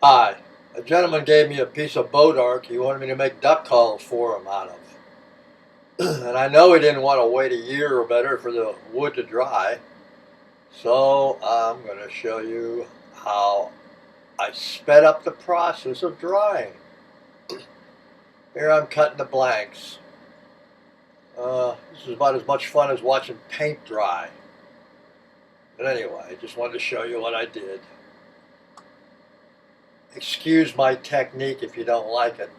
Hi. A gentleman gave me a piece of Bodark he wanted me to make duck calls for him out of. And I know he didn't want to wait a year or better for the wood to dry. So I'm going to show you how I sped up the process of drying. Here I'm cutting the blanks. This is about as much fun as watching paint dry. But anyway, I just wanted to show you what I did. Excuse my technique if you don't like it,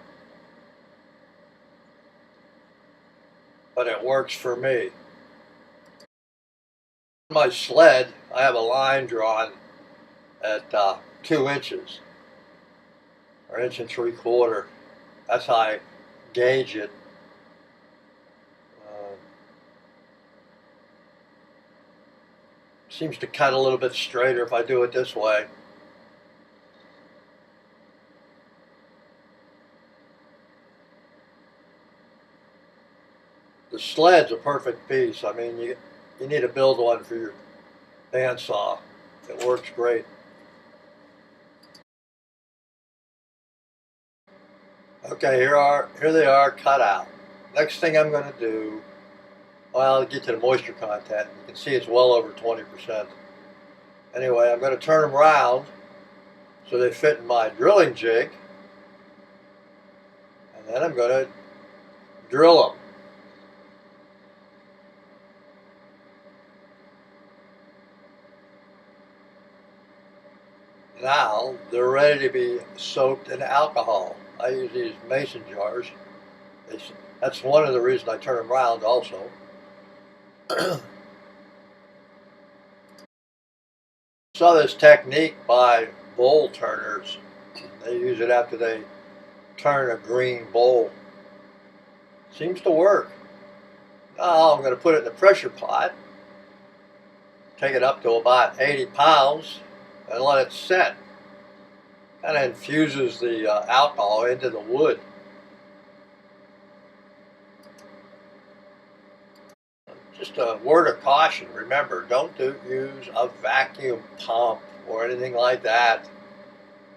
but it works for me. On my sled, I have a line drawn at 2 inches or 1 3/4. That's how I gauge it. Uh, Seems to cut a little bit straighter if I do it this way. The sled's a perfect piece. I mean, you need to build one for your bandsaw. It works great. Okay, here they are cut out. Next thing I'm going to do, well, I'll get to the moisture content. You can see it's well over 20%. Anyway, I'm going to turn them around so they fit in my drilling jig, and then I'm going to drill them. Now they're ready to be soaked in alcohol. I use these mason jars. That's one of the reasons I turn them around also. Saw this technique by bowl turners. They use it after they turn a green bowl. Seems to work. Now I'm going to put it in the pressure pot, take it up to about 80 pounds, and let it set. Kind of infuses the alcohol into the wood. Just a word of caution, remember, don't use a vacuum pump or anything like that.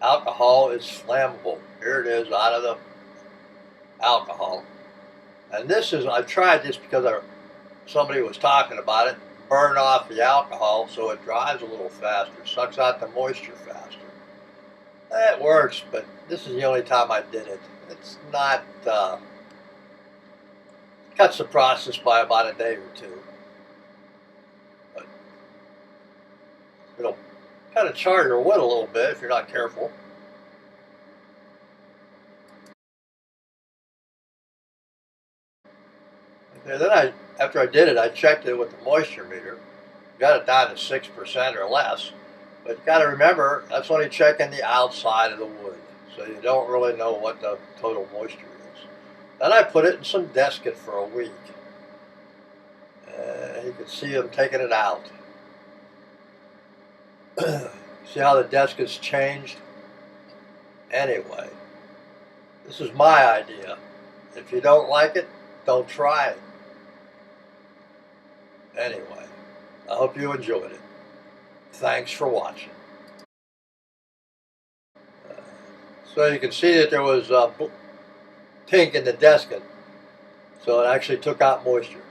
Alcohol is flammable. Here it is out of the alcohol. And this is, I tried this because somebody was talking about it. Burn off the alcohol so it dries a little faster, sucks out the moisture faster. That works, but this is the only time I did it. It's not, cuts the process by about a day or two. But it'll kind of char your wood a little bit if you're not careful. Okay, then after I did it, I checked it with the moisture meter. Got it down to 6% or less. But you got to remember, that's only checking the outside of the wood. So you don't really know what the total moisture is. Then I put it in some desiccant for a week. You can see them taking it out. See how the desiccant's changed? Anyway, this is my idea. If you don't like it, don't try it. Anyway, I hope you enjoyed it. Thanks for watching. So you can see that there was pink in the desiccant, so it actually took out moisture.